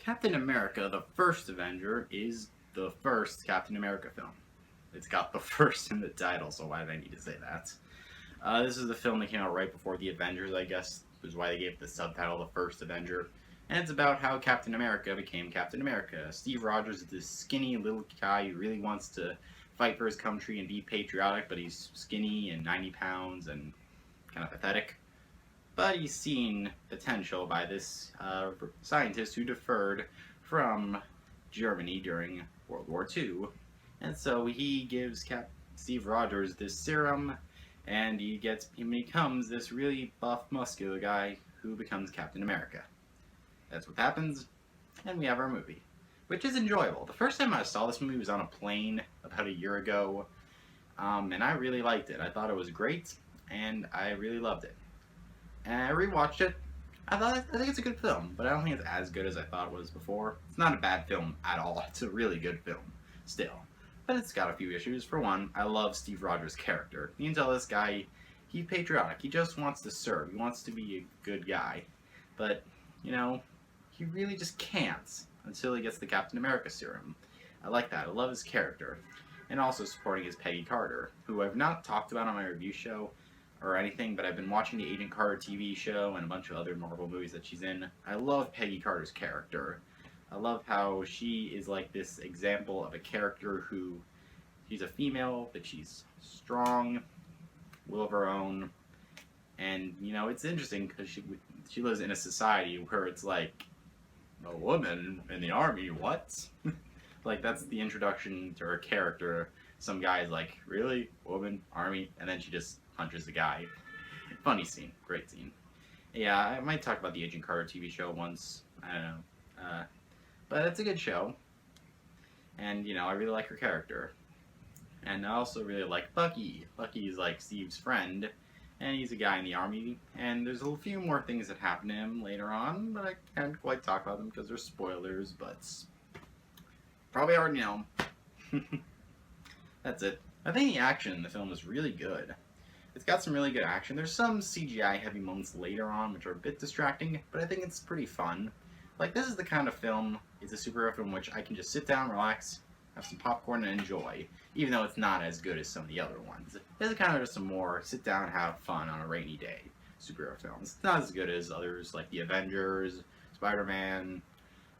Captain America, the first Avenger, is the first Captain America film. It's got the first in the title, so why did I need to say that? This is the film that came out right before the Avengers, I guess, which is why they gave the subtitle The First Avenger. And it's about how Captain America became Captain America. Steve Rogers is this skinny little guy who really wants to fight for his country and be patriotic, but he's skinny and 90 pounds and kind of pathetic. But he's seen potential by this scientist who deferred from Germany during World War II. And so he gives Steve Rogers this serum, and he becomes this really buff, muscular guy who becomes Captain America. That's what happens, and we have our movie, which is enjoyable. The first time I saw this movie was on a plane about a year ago, and I really liked it. I thought it was great, and I really loved it. And I rewatched it. I think it's a good film, but I don't think it's as good as I thought it was before. It's not a bad film at all. It's a really good film, still. But it's got a few issues. For one, I love Steve Rogers' character. You can tell this guy, he's patriotic. He just wants to serve. He wants to be a good guy. But, you know, he really just can't until he gets the Captain America serum. I like that. I love his character. And also supporting is Peggy Carter, who I've not talked about on my review show or anything, but I've been watching the Agent Carter TV show and a bunch of other Marvel movies that she's in. I love Peggy Carter's character. I love how she is like this example of a character who, she's a female, but she's strong, will of her own, and, you know, it's interesting because she lives in a society where it's like, a woman in the army, what? Like, that's the introduction to her character. Some guy's like, really? Woman? Army? And then she just punches the guy. Funny scene. Great scene. Yeah, I might talk about the Agent Carter TV show once. I don't know. But it's a good show. And, you know, I really like her character. And I also really like Bucky. Bucky's like Steve's friend. And he's a guy in the army. And there's a few more things that happen to him later on, but I can't quite talk about them because they're spoilers, but probably already know. That's it. I think the action in the film is really good. It's got some really good action. There's some CGI heavy moments later on which are a bit distracting, but I think it's pretty fun. Like, this is the kind of film, it's a superhero film which I can just sit down, relax, have some popcorn, and enjoy, even though it's not as good as some of the other ones. This is kind of just a more sit down, have fun on a rainy day superhero films. It's not as good as others like the Avengers, Spider-Man,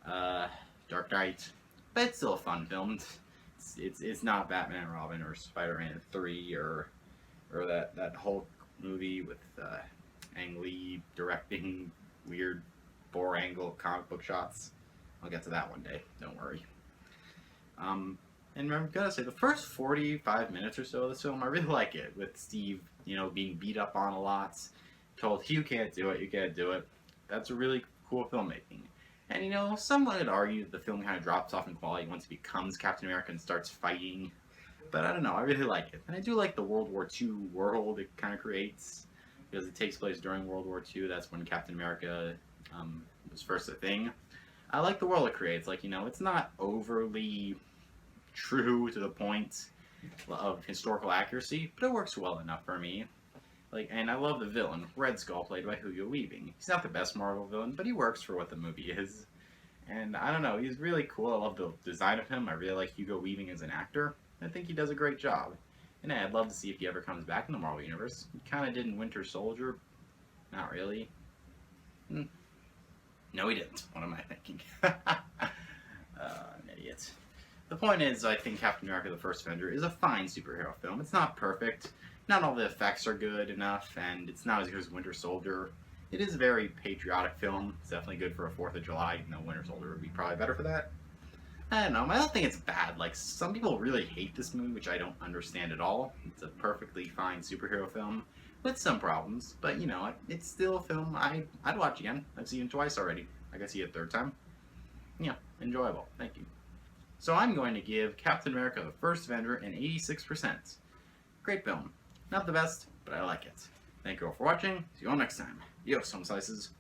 Dark Knight, but it's still a fun film. It's not Batman and Robin or Spider-Man 3 or that Hulk movie with Ang Lee directing weird four-angle comic book shots. I'll get to that one day, don't worry. And I'm gonna say, the first 45 minutes or so of this film, I really like it, with Steve, you know, being beat up on a lot, told, you can't do it, you can't do it. That's a really cool filmmaking. And, you know, some would argue that the film kind of drops off in quality once he becomes Captain America and starts fighting. But I don't know, I really like it. And I do like the World War II world it kind of creates, because it takes place during World War II. That's when Captain America was first a thing. I like the world it creates. Like, you know, it's not overly true to the point of historical accuracy, but it works well enough for me. Like, and I love the villain, Red Skull, played by Hugo Weaving. He's not the best Marvel villain, but he works for what the movie is. And I don't know, he's really cool. I love the design of him. I really like Hugo Weaving as an actor. I think he does a great job. And I'd love to see if he ever comes back in the Marvel Universe. He kind of did in Winter Soldier. Not really. No, he didn't. What am I thinking? An idiot. The point is, I think Captain America the First Avenger is a fine superhero film. It's not perfect. Not all the effects are good enough, and it's not as good as Winter Soldier. It is a very patriotic film. It's definitely good for a 4th of July, even though Winter Soldier would be probably better for that. I don't know, I don't think it's bad. Like, some people really hate this movie, which I don't understand at all. It's a perfectly fine superhero film with some problems, but, you know, it's still a film I'd watch again. I've seen it twice already. I can see it a 3rd time. Yeah, enjoyable. Thank you. So I'm going to give Captain America the First Avenger an 86%. Great film. Not the best, but I like it. Thank you all for watching. See you all next time. Yo, some slices.